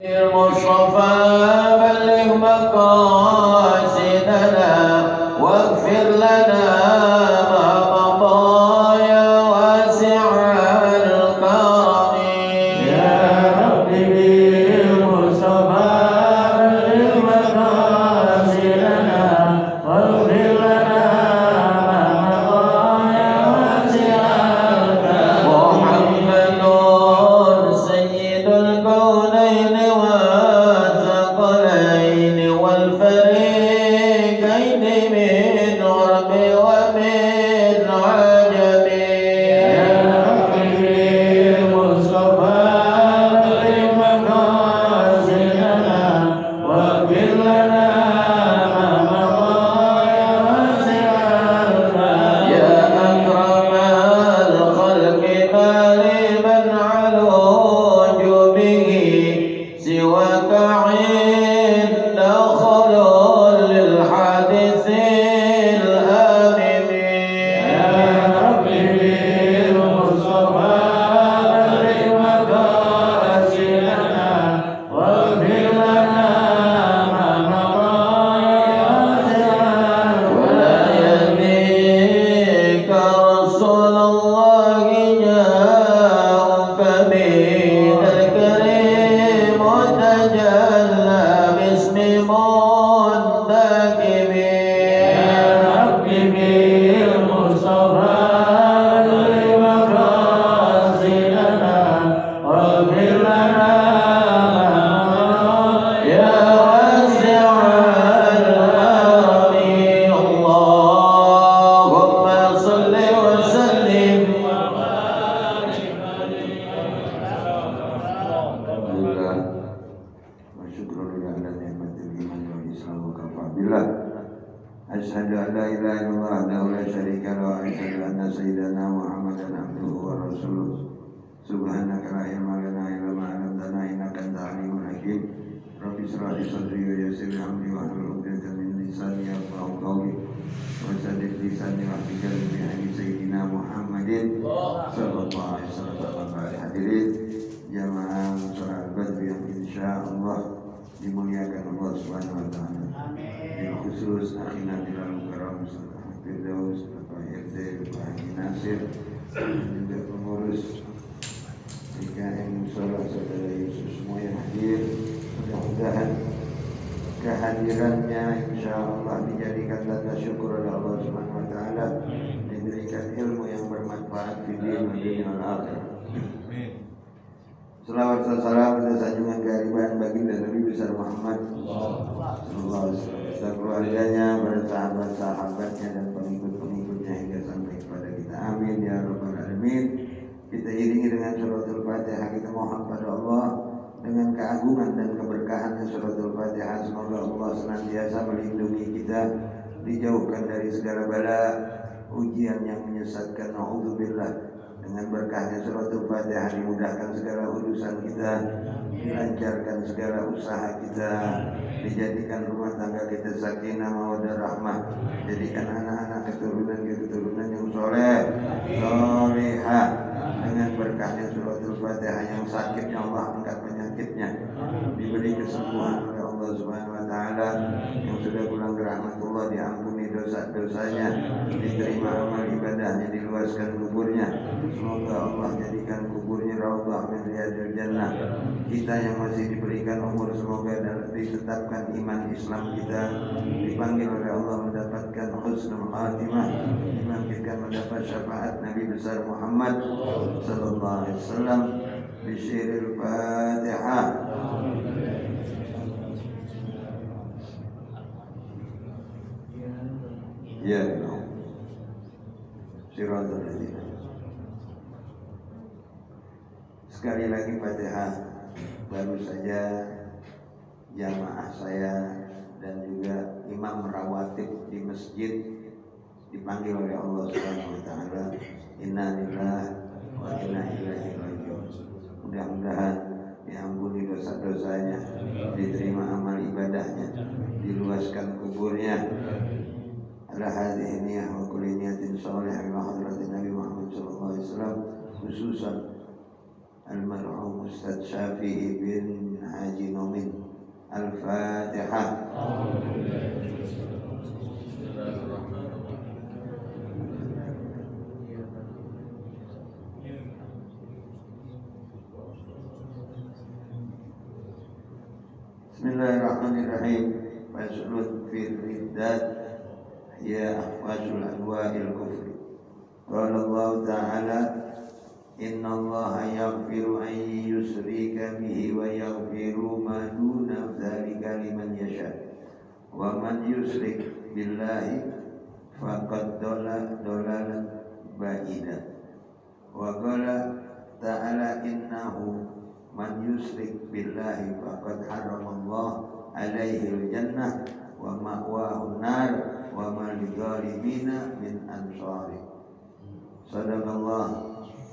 المصطفى بلغ مقاصدنا واغفر لنا ما مضى يا واسع الكرم يا رب بالمصطفى بلغ مقاصدنا واغفر لنا ما مضى يا واسع الكرم محمد سيد الكونين والثقلين والفريقين من عرب ومن عجم يا رب بالمصطفى بلغ مقاصدنا واغفر لنا ما مضى يا واسع الكرم يا أكرم الخلق ما لمن علوج به سواك عند خلول الحادث الآمن يا رب بالمصطفى بلغ مقاصدنا واغفر لنا ما مضى يا واسع ولا يهديك رسول الله جاءك من الكريم تجلى باسم منتكب يا رب بالمصطفى بلغ مقاصدنا واغفر لنا ما مضى يا واسع الكرم اللهم صل وسلم Alhamdulillah wa syukrulillah ala ni'matil iman wal islam wa kafa billah asyhadu an la ilaha illallah wahdahu la syarika lahu wa asyhadu anna sayyidana Muhammadan abduhu wa rasuluh subhanaka la ilma lana illa ma 'allamtana innaka antal alimul hakim rabbi shrah li sadri wa yassir li amri wa hlul 'uqdatam min lisani yafqahu qawli wa saddid lisani wa fikir bi hadis sayyidina Muhammadin sallallahu alaihi wasallam. Hadirin jamaah sholat Badr yang insyaallah dimuliakan Allah Subhanahu wa taala. Bil khusus akhina bilal karam Ustaz Firdaus, Bapak RT, Bapak Haji Nasir, dan juga pengurus PKM Musola Saudara Yesus semua yang hadir. Mudah-mudahan kehadirannya insyaallah dijadikan tanda syukur oleh Allah Subhanahu wa taala, diberikan ilmu yang bermanfaat di dunia dan akhirat. Selawat dan salam dan sanjungan kehadiran baginda Nabi besar Muhammad sallallahu alaihi wasallam, beserta keluarganya, para sahabat-sahabatnya dan pengikut-pengikutnya hingga sampai kepada kita. Amin ya rabbal alamin. Kita iringi dengan suratul Fatihah, kita mohon pada Allah dengan keagungan dan keberkahannya suratul Fatihah, semoga Allah senantiasa melindungi kita, dijauhkan dari segala bala, ujian yang menyesatkan. Na'udzubillah. Dengan berkahnya suratul Fatihah dimudahkan segala urusan kita, dilancarkan segala usaha kita, dijadikan rumah tangga kita sakinah mawaddah rahmah, jadikan anak-anak keturunan yang soleh, solehah. Dengan berkahnya suratul Fatihah, yang sakit ya Allah angkat penyakitnya, diberi kesembuhan oleh Allah Subhanahu wa taala, yang sudah pulang ke rahmatullah diampuni dosa-dosanya, diterima amal ibadahnya, diluaskan kuburnya. Semoga Allah jadikan kuburnya raudhah min riyadil jannah. Kita yang masih diberikan umur semoga ditetapkan iman Islam kita, dipanggil oleh Allah mendapatkan husnul khatimah, dimampukan mendapat syafaat Nabi besar Muhammad sallallahu alaihi wasallam. Bisyiril Fatihah. Ya Allah. Siratal ladzina. Sekali lagi Fatihah. Baru saja jamaah saya dan juga imam rawatib di masjid dipanggil oleh Allah Subhanahu wa taala, inna lillahi wa inna ilaihi raji'un. Mudah-mudahan diampuni dosa-dosanya, diterima amal ibadahnya, diluaskan kuburnya. Ala hadhihi niyyah wa kulli niyatin shalihah ila hadratin Nabi Muhammad sallallahu alaihi wasallam, khususan almarhum Ustaz Syafi'i bin Haji Nomin. Al-Fatihah. Bismillahirrahmanirrahim. Faslun fil riddat ya ahwajul anwa'il kufri. Qala Allah Ta'ala inna Allah yaghfiru an yushrika bihi wa yaghfiru ma duna dzalika liman yasha wa man yusyrik billahi faqad dalalan ba'ida. Wa qala ta'ala innahu man yusyrik billahi faqad haramallahu alaihi al-jannah wa ma'wahu an-nar wa ma lidzalimina min ansari. Sadaqallah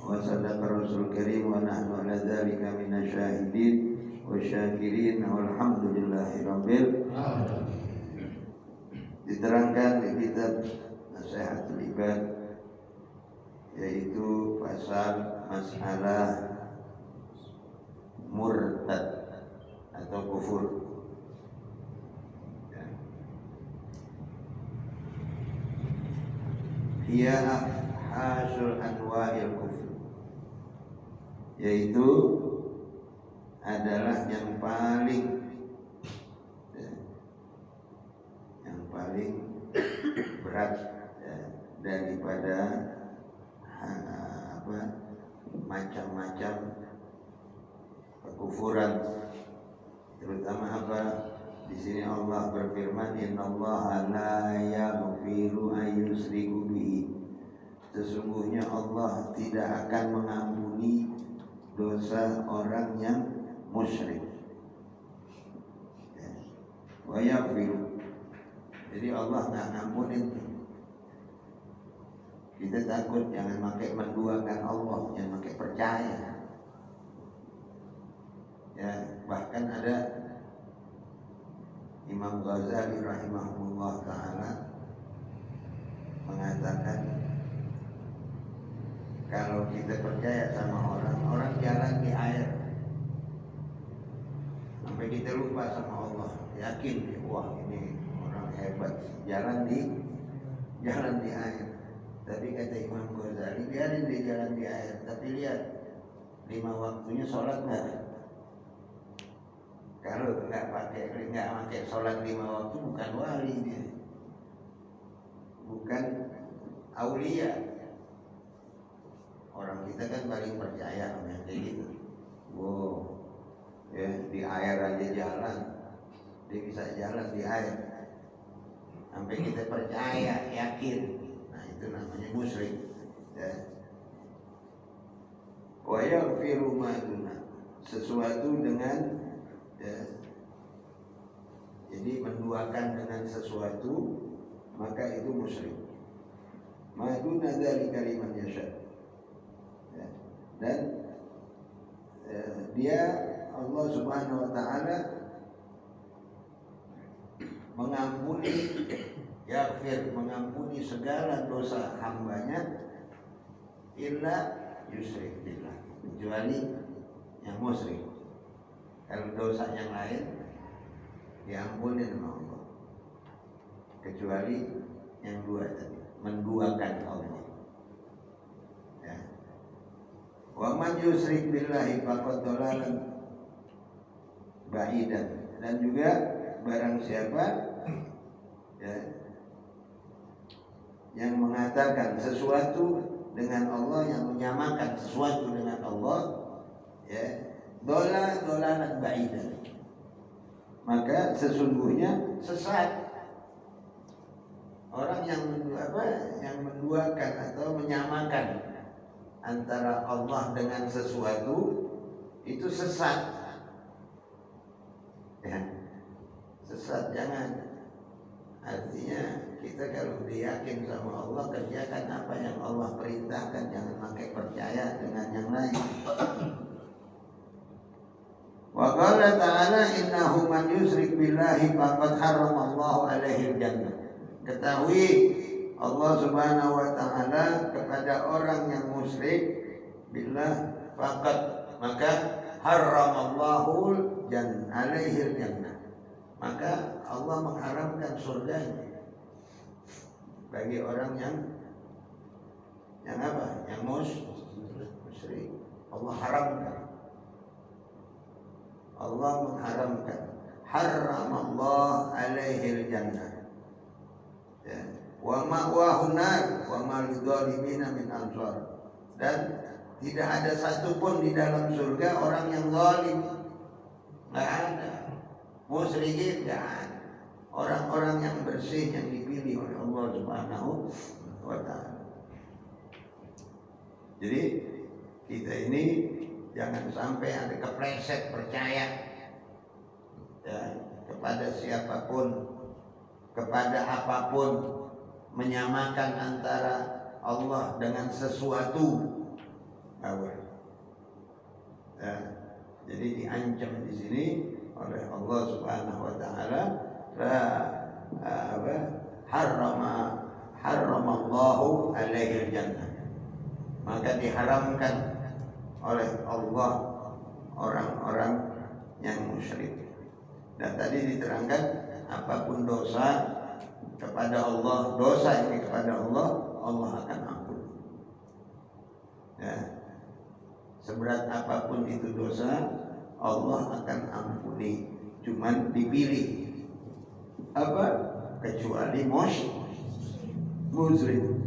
wa sadaqa Rasul Karim wa nahnu ala dzalika minasyahidin wa syakirin walhamdulillahi rabbil alamin. Diterangkan di kitab Nasihatul Ibad, yaitu pasal masalah murtad atau kufur. Hiya hasul anwa'il kufur, yaitu adalah yang paling berat daripada macam-macam kekufuran. Terutama apa? Di sini Allah berfirman, innallaha la yaghfiru an yusyriku bihi. Sesungguhnya Allah tidak akan mengampuni dosa orang yang musyrik. Wa yaghfiru. Jadi Allah nggak ngampunin. Kita takut jangan pakai menduakan Allah, jangan pakai percaya. Ya, bahkan ada Imam Ghazali rahimahullah ta'ala mengatakan, kalau kita percaya sama orang jalan di air sampai kita lupa sama Allah, yakin wah ini orang hebat, jalan di air. Tapi kata Imam Ghazali, biarin dia jalan di air, tapi lihat 5 waktunya sholat nggak? Kalau nggak pakai sholat 5 waktu, bukan wali dia, bukan aulia. Orang kita kan paling percaya sama yang kayak gitu. Wow, ya di air aja jalan, dia bisa jalan di air. Sampai kita percaya, yakin, nah itu namanya musyrik. Ya. Wa yaghfiru ma duna, sesuatu dengan jadi menduakan dengan sesuatu, maka itu musyrik. Maduna dzalika liman yasha. Dan dia Allah Subhanahu wa taala mengampuni, yaghfir, mengampuni segala dosa hambanya illa yusyrik billah, kecuali yang musyrik. Kalau dosa yang lain diampuni sama Allah, kecuali yang dua tadi, menduakan Allah. Ya. Wa man yusyrik billahi faqad dalalan ba'idan. Dan juga barang siapa yang mengatakan sesuatu dengan Allah, yang menyamakan sesuatu dengan Allah, dolalan ba'idan, maka sesungguhnya sesat. Orang yang menduakan atau menyamakan antara Allah dengan sesuatu itu sesat. Ya, sesat. Jangan. Artinya kita kalau yakin sama Allah, kerjakan apa yang Allah perintahkan, jangan pakai percaya dengan yang lain. Wa qala ta'ala innahu man yusyrik billahi faqad haramallahu alaihi al-jannah. Ketahui Allah Subhanahu wa taala kepada orang yang musyrik billah faqad, maka haramallahu alaihil jannah, maka Allah mengharamkan surganya bagi orang yang apa? Yang musyrik. Allah haramkan. Allah mengharamkan. Haramallahu alaihil jannah. Ya. Wa ma'wahun nar wa ma lidzalimin min ansar. Dan tidak ada satupun di dalam surga orang yang zalim. Enggak ada. Musyrikin enggak ada. Orang-orang yang bersih yang dipilih oleh Allah Subhanahu wa taala. Jadi kita ini jangan sampai ada kepleset percaya ya, kepada siapapun, kepada apapun, menyamakan antara Allah dengan sesuatu. Ya, jadi diancam di sini oleh Allah Subhanahu wa taala, haramallahu alaihil jannah. Maka diharamkan oleh Allah orang-orang yang musyrik. Dan tadi diterangkan apapun dosa kepada Allah, dosa ini kepada Allah, Allah akan ampun. Ya. Seberat apapun itu dosa, Allah akan ampuni. Cuman dipilih apa? Kecuali musyrik.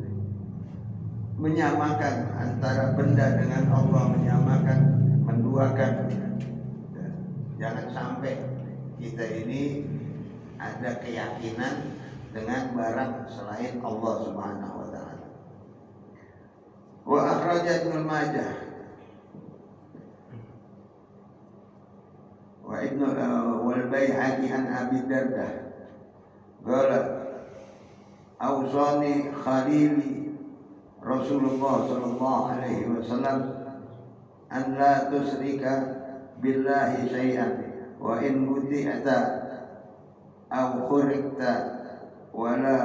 Menyamakan antara benda dengan Allah, menyamakan, menduakan. Jangan sampai kita ini ada keyakinan dengan barang selain Allah Subhanahu wa taala. Wa akhraja Ibnu Majah wa Ibnu wal Baihaqi an Abi Dardah qala awsani khalili Rasulullah sallallahu alaihi wasallam an la tusyrika billahi syai'an wa in budi'ta aw khurikta wa la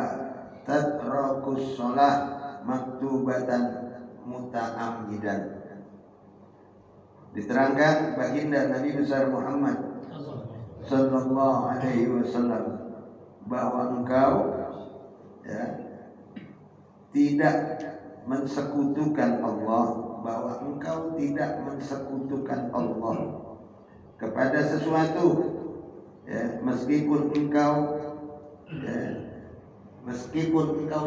tatrakus shalah maktubatan muta'ammidan. Diterangkan baginda Nabi besar Muhammad sallallahu alaihi wasallam bahwa engkau ya tidak mensekutukan Allah, bahwa engkau tidak mensekutukan Allah kepada sesuatu ya, meskipun engkau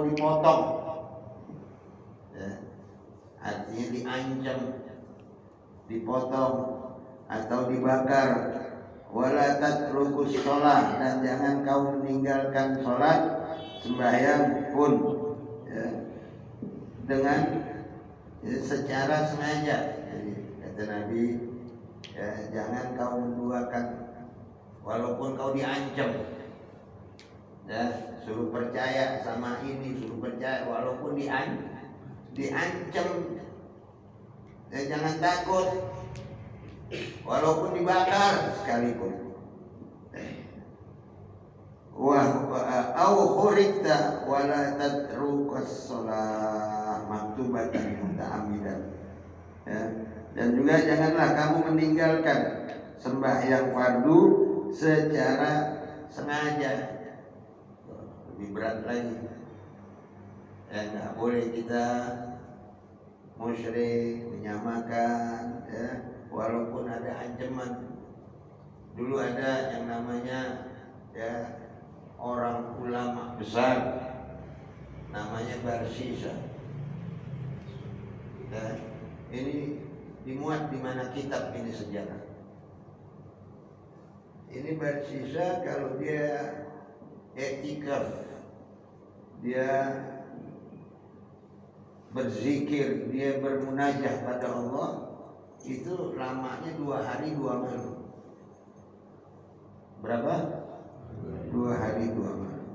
dipotong ya, artinya diancam, dipotong atau dibakar, wala tatrukus sholat, dan jangan kau meninggalkan sholat sembahyang pun ya, dengan secara sengaja. Jadi kata Nabi ya, jangan kau menduakan walaupun kau diancam ya, suruh percaya sama ini, suruh percaya walaupun diancam ya, jangan takut walaupun dibakar sekalipun. Au khurikta wala tatrukas shalah maktubatan muta'ammidan. Ya. Dan juga janganlah kamu meninggalkan sembahyang fardu secara sengaja. Lebih berat lagi. Ya, enggak boleh kita musyrik, menyamakan ya, walaupun ada ancaman. Dulu ada yang namanya ya orang ulama besar namanya Barsisa. Ya, ini dimuat di mana kitab ini sejarah. Ini Barsisa kalau dia etikaf, dia berzikir, dia bermunajah pada Allah, itu lamanya 2 hari 2 malam. Berapa? 2 hari 2 malam.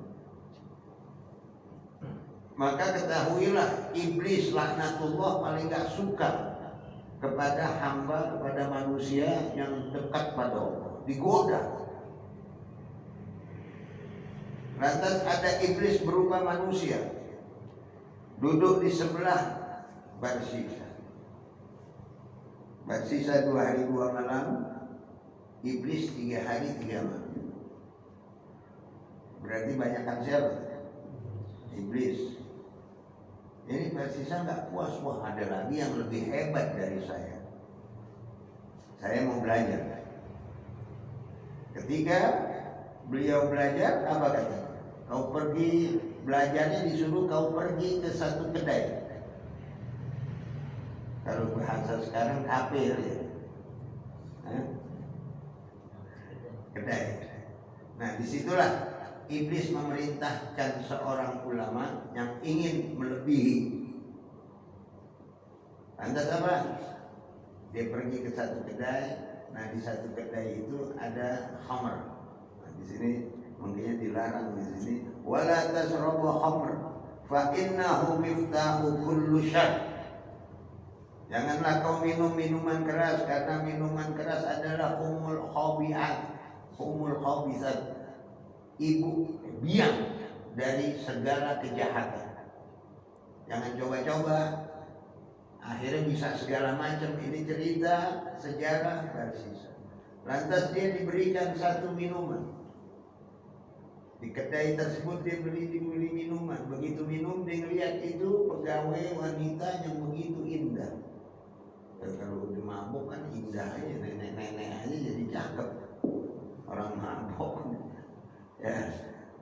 Maka ketahuilah iblis laknatullah paling gak suka kepada hamba, kepada manusia yang dekat pada Allah, digoda. Lantas ada iblis berupa manusia duduk di sebelah Barsisa. Bersisa 2 hari 2 malam, iblis 3 hari 3 malam. Berarti banyakkan siapa? Iblis. Ini bersisa nggak puas, wah ada lagi yang lebih hebat dari saya. Saya mau belajar. Ketika beliau belajar, apa kata? Kau pergi, belajarnya disuruh kau pergi ke satu kedai. Kalau bahasa sekarang kafir ya. Kedai. Nah disitulah iblis memerintahkan seorang ulama yang ingin melebihi. Lantas apa? Dia pergi ke satu kedai. Nah di satu kedai itu ada khamr. Nah, di sini mungkinnya dilarang di sini. Wala tasrabu khamr fa innahu miftahu kullu syarr. Janganlah kau minum minuman keras, karena minuman keras adalah humul khabisat, ibu biang dari segala kejahatan. Jangan coba-coba, akhirnya bisa segala macam. Ini cerita sejarah bersisa. Lantas dia diberikan satu minuman. Di kedai tersebut dia dibeli minuman. Begitu minum dia lihat itu pegawai wanita yang begitu indah. Kalau udah mabuk kan indah aja, nenek-nenek aja jadi cakep. Orang mabuk ya.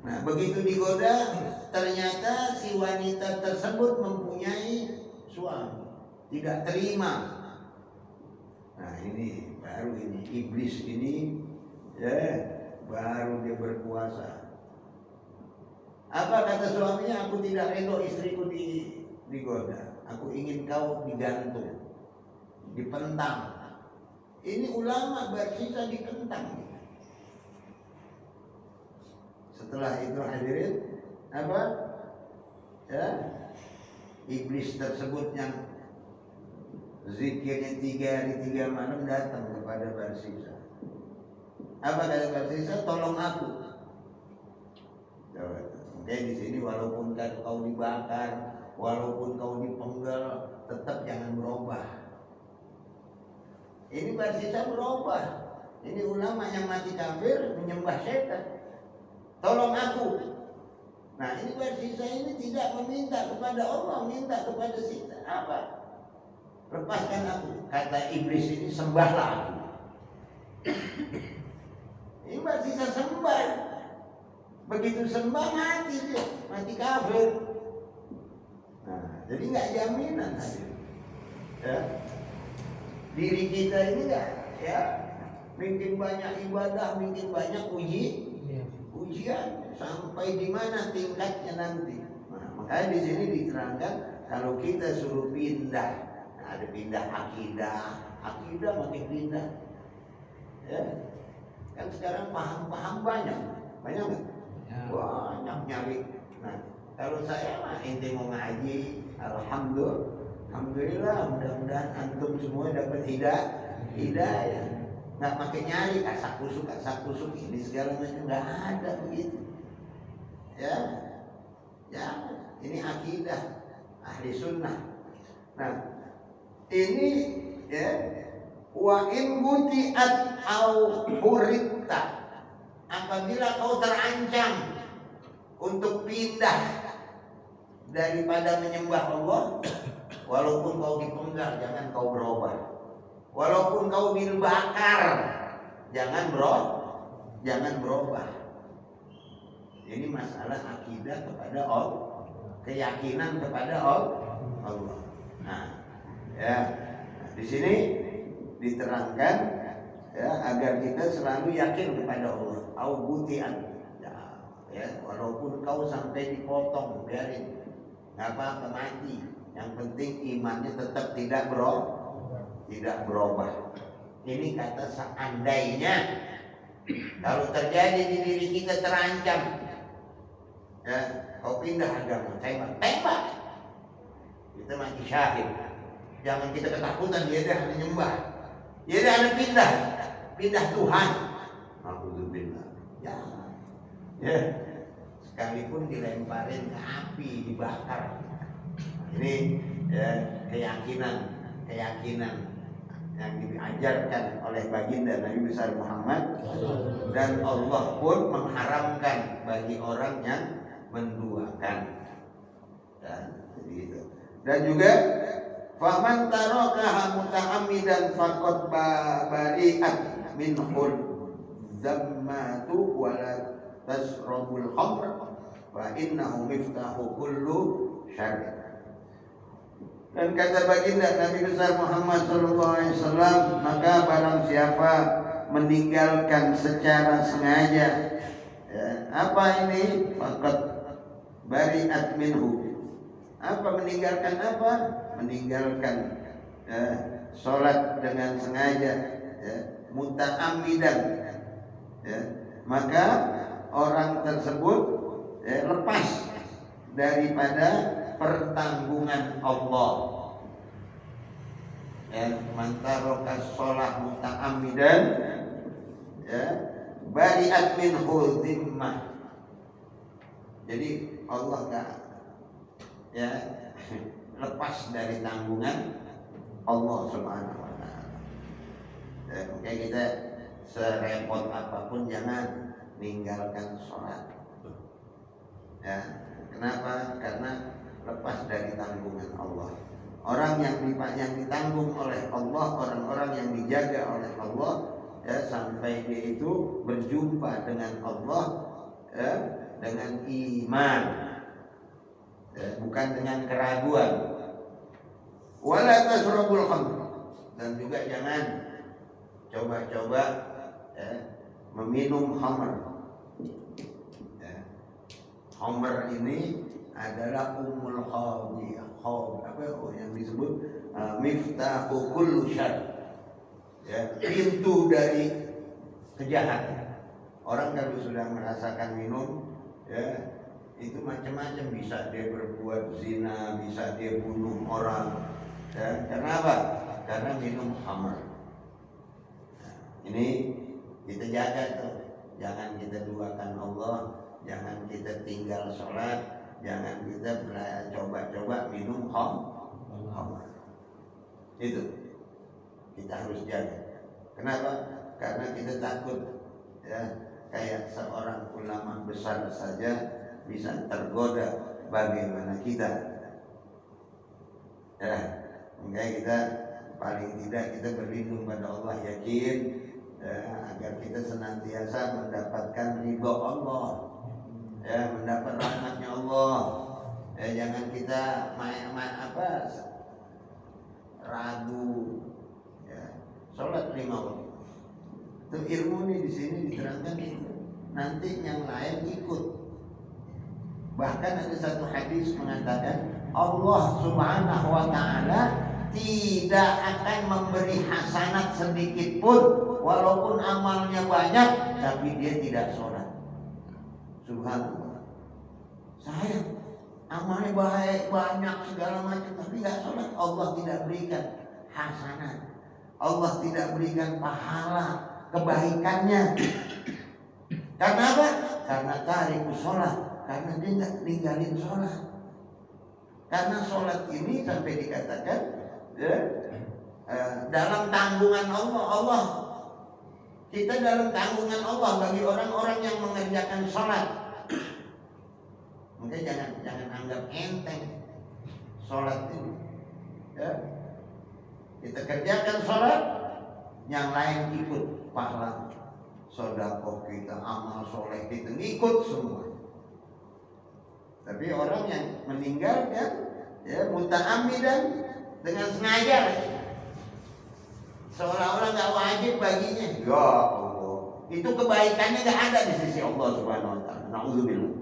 Nah begitu digoda, ternyata si wanita tersebut mempunyai suami, tidak terima. Nah ini baru ini iblis ini ya, baru dia berkuasa. Apa kata suaminya? Aku tidak rela istriku digoda. Aku ingin kau digantung, dipentang. Ini ulama bersisa dipentang. Setelah itu hadirin apa? Ya, iblis tersebut yang zikirnya 3 hari 3 malam datang kepada Barsisa. Apa kata Barsisa? Tolong aku. Oke, di sini walaupun kau dibakar, walaupun kau dipenggal, tetap jangan berubah. Ini Barsisa berubah. Ini ulama yang mati kafir menyembah setan. Tolong aku. Nah ini Barsisa ini tidak meminta kepada Allah, minta kepada setan. Apa? Lepaskan aku. Kata iblis ini, sembahlah aku. Ini Barsisa sembah. Begitu sembah mati dia, mati kafir. Nah, jadi nggak jaminan hadir. Ya. Diri kita ini nggak, ya, mungkin banyak ibadah, mungkin banyak ujian, sampai di mana tingkatnya nanti. Nah, makanya di sini diterangkan kalau kita suruh pindah, nah, ada pindah akidah makin pindah. Ya, kan sekarang paham banyak nggak? Banyak nyari. Nah, kalau saya mah ente mau ngaji, alhamdulillah, mudah-mudahan antum semua dapat hidayah. Nggak pakai nyari kasak kusuk ini segala macam, nggak ada begitu. Ya, ini akidah ahli sunnah. Nah, ini ya, wa in gutiat au huritta. Apabila kau terancam untuk pindah daripada menyembah Allah, walaupun kau dipenggal, jangan kau berubah. Walaupun kau dibakar, jangan berubah. Ini masalah akidah kepada Allah, keyakinan kepada Allah. Nah, ya, di sini diterangkan ya, agar kita selalu yakin kepada Allah. Au butian, ya, walaupun kau sampai dipotong, biarin, nggak apa-apa, mati. Yang penting imannya tetap tidak berubah. Ini kata seandainya kalau terjadi di diri kita terancam, ya, kau pindah agama, tembak, kita mati syahid. Jangan kita ketakutan dia dah menyembah, dia dah ada pindah Tuhan. Alhamdulillah. Ya, sekalipun dilemparin ke api, dibakar. Ini ya, keyakinan yang diajarkan oleh baginda Nabi besar Muhammad, dan Allah pun mengharamkan bagi orang yang menduakan. Jadi itu. Dan juga faman tarakaha muta'ammidan faqad bari'at minhul zammatu wala tasrabul khamr wa innahu miftahu kullu syarr. Dan kata baginda Nabi besar Muhammad SAW, maka barang siapa meninggalkan secara sengaja, ya, apa ini? Faqad bari'at minhu. Apa meninggalkan apa? Meninggalkan sholat dengan sengaja, ya, muta'ammidan, ya, maka orang tersebut lepas daripada pertanggungan Allah. Ya, mantaroka sholat muta'ammidan, ya, bari'at minhu zimmah. Jadi Allah gak, ya, lepas dari tanggungan Allah Subhanahu wa ta'ala. Ya, oke, kita serepot apapun jangan meninggalkan sholat. Ya, kenapa? Karena lepas dari tanggungan Allah. Orang yang ditanggung oleh Allah, orang-orang yang dijaga oleh Allah, ya, sampai dia itu berjumpa dengan Allah, ya, dengan iman, ya, bukan dengan keraguan. Wala tasrabul khamr, dan juga jangan coba-coba, ya, meminum khamr. Ya. Khamr ini adalah ummul khawiyah, yang disebut miftahu kullu syarr, ya, pintu dari kejahatan. Orang kalau sudah merasakan minum, ya, itu macam-macam, bisa dia berbuat zina, bisa dia bunuh orang, ya. Karena apa? Karena minum khamr. Nah, ini kita jaga tuh, jangan kita duakan Allah, jangan kita tinggal sholat, jangan kita coba-coba minum khamr. Itu kita harus jaga. Kenapa? Karena kita takut, ya, kayak seorang ulama besar saja bisa tergoda, bagaimana kita? Ya, makanya kita paling tidak kita berlindung pada Allah, yakin, ya, agar kita senantiasa mendapatkan ridho Allah, ya, mendapat rahmatnya Allah. Ya, jangan kita ragu, ya. Sholat 5 waktu. Itu ilmu nih di sini diterangkan itu. Nanti yang lain ikut. Bahkan ada satu hadis mengatakan Allah Subhanahu wa ta'ala tidak akan memberi hasanat sedikit pun, walaupun amalnya banyak, tapi dia tidak sholat. Subhanallah. Saya amalnya baik, banyak segala macam, tapi nggak sholat. Allah tidak berikan hasanat, Allah tidak berikan pahala kebaikannya. Karena apa? Karena tarikus sholat, karena dia nggak ninggalin sholat. Karena sholat ini sampai dikatakan, ya, dalam tanggungan Allah, kita dalam tanggungan Allah bagi orang-orang yang mengerjakan sholat. Mungkin jangan anggap enteng sholat ini, ya. Kita kerjakan sholat, yang lain ikut pahala. Sedekah kita, amal soleh kita, ngikut semua. Tapi orang yang meninggalkan, ya, muta'ammidan, dengan sengaja, seolah-olah nggak wajib baginya. Ya Allah, itu kebaikannya nggak ada di sisi Allah Subhanahu wa ta'ala. Na'udzubillah.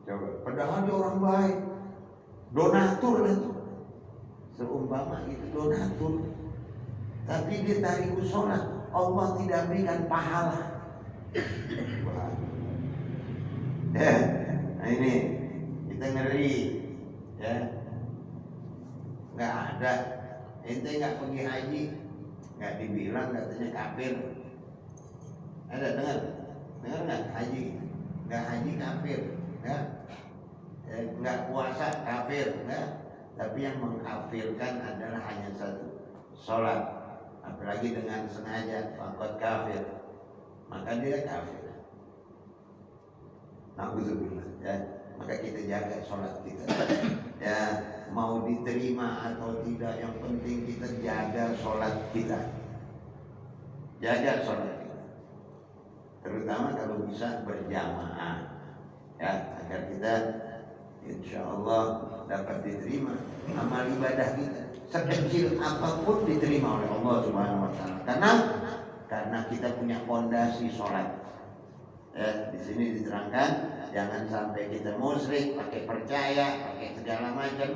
Coba, padahal dia orang baik, donatur itu, seumpama itu donatur, tapi dia tarikus sholat, Allah tidak berikan pahala. Ya, nah ini kita ngeri, ya, nggak ada, ente nggak pergi haji, nggak dibilang katanya kafir. Ada dengar nggak haji, nggak haji kafir, ya, nggak puasa kafir, ya. Tapi yang mengkafirkan adalah hanya satu, sholat, apalagi dengan sengaja, faqad kafir, maka dia kafir. Na'udzubillah, ya. Maka kita jaga sholat kita. Ya, mau diterima atau tidak, yang penting kita jaga sholat kita. Jaga sholat kita, terutama kalau bisa berjamaah, ya, agar kita insya Allah dapat diterima amal ibadah kita, sekecil apapun diterima oleh Allah Subhanahu Wa Taala. Karena kita punya fondasi sholat. Ya, di sini diterangkan jangan sampai kita musyrik, pakai percaya, pakai segala macam,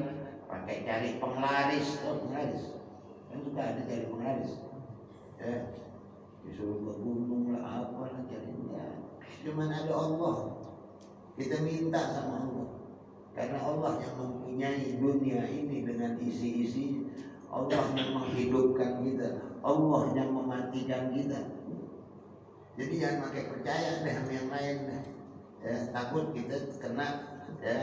pakai cari penglaris. Oh, penglaris kan juga ada cari penglaris. Ya, disuruh ke gunung lah, apalah carinya. Cuman ada Allah. Kita minta sama Allah. Karena Allah yang mempunyai dunia ini dengan isi-isi, Allah yang menghidupkan kita, Allah yang mematikan kita. Jadi jangan pakai percaya deh sama yang lain deh. Ya, takut kita kena ya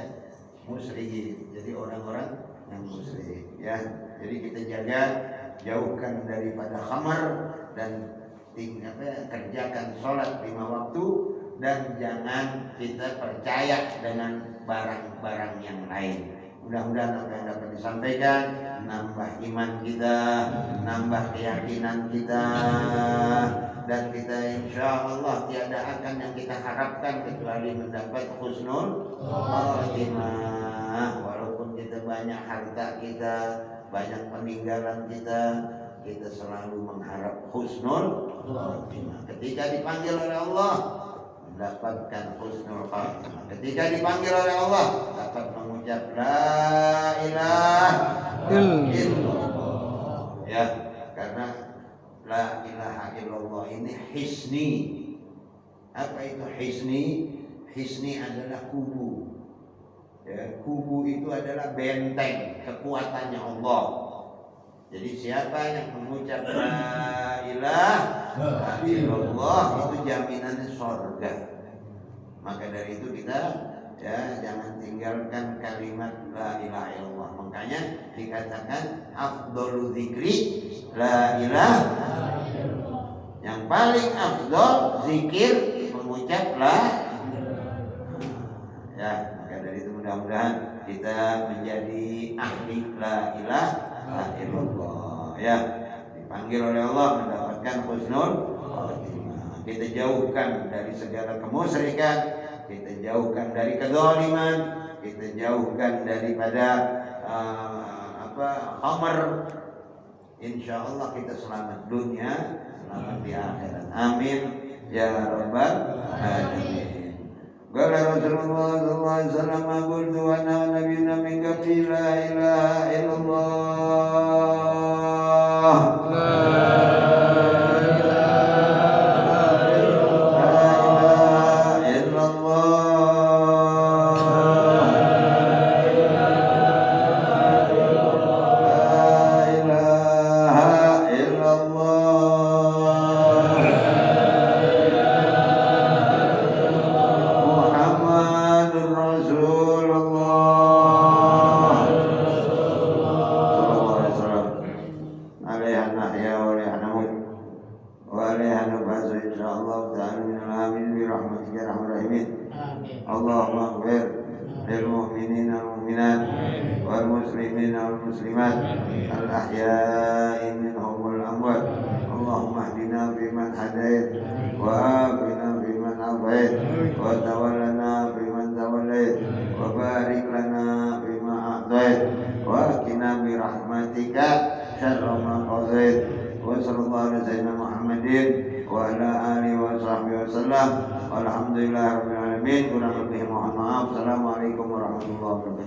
musyrik. Jadi orang-orang yang musyrik, ya. Jadi kita jaga, jauhkan daripada khamar dan kerjakan sholat 5 waktu, dan jangan kita percaya dengan barang-barang yang lain. Mudah-mudahan apa yang dapat disampaikan nambah iman kita, nambah keyakinan kita, dan kita insya Allah tiada akan yang kita harapkan kecuali mendapat husnul khatimah. Walaupun kita banyak harta kita, banyak peninggalan kita selalu mengharap husnul khatimah. Ketika dipanggil oleh Allah mendapatkan husnul khatimah. Ketika dipanggil oleh Allah dapat mengucap la ilaha illallah. Ya, karena la ilaha illallah ini hisni. Apa itu hisni? Hisni adalah kubu. Ya, kubu itu adalah benteng kekuatannya Allah. Jadi siapa yang mengucap la ilaha illallah itu jaminannya surga. Maka dari itu kita ya jangan tinggalkan kalimat la ilaha illallah. Makanya dikatakan afdhalu dzikri la ilaha illallah. Yang paling afdal zikir mengucap la ya. Maka dari itu mudah-mudahan kita menjadi ahli la ilaha illallah, ya. Dipanggil oleh Allah mendapatkan husnul khatimah. Kita jauhkan dari segala kemusyrikan, kita jauhkan dari kezaliman, kita jauhkan daripada khamar. Insya Allah kita selamat dunia, selamat di akhirat. Amin ya rabbal alamin. Qala Rasulullah sallallahu alaihi wasallam, qultu wa nabiyuna min qabli la ilaha illallah. Alhamdulillahirabbil alamin. Kurang lebih mohon maaf. Assalamualaikum warahmatullahi wabarakatuh.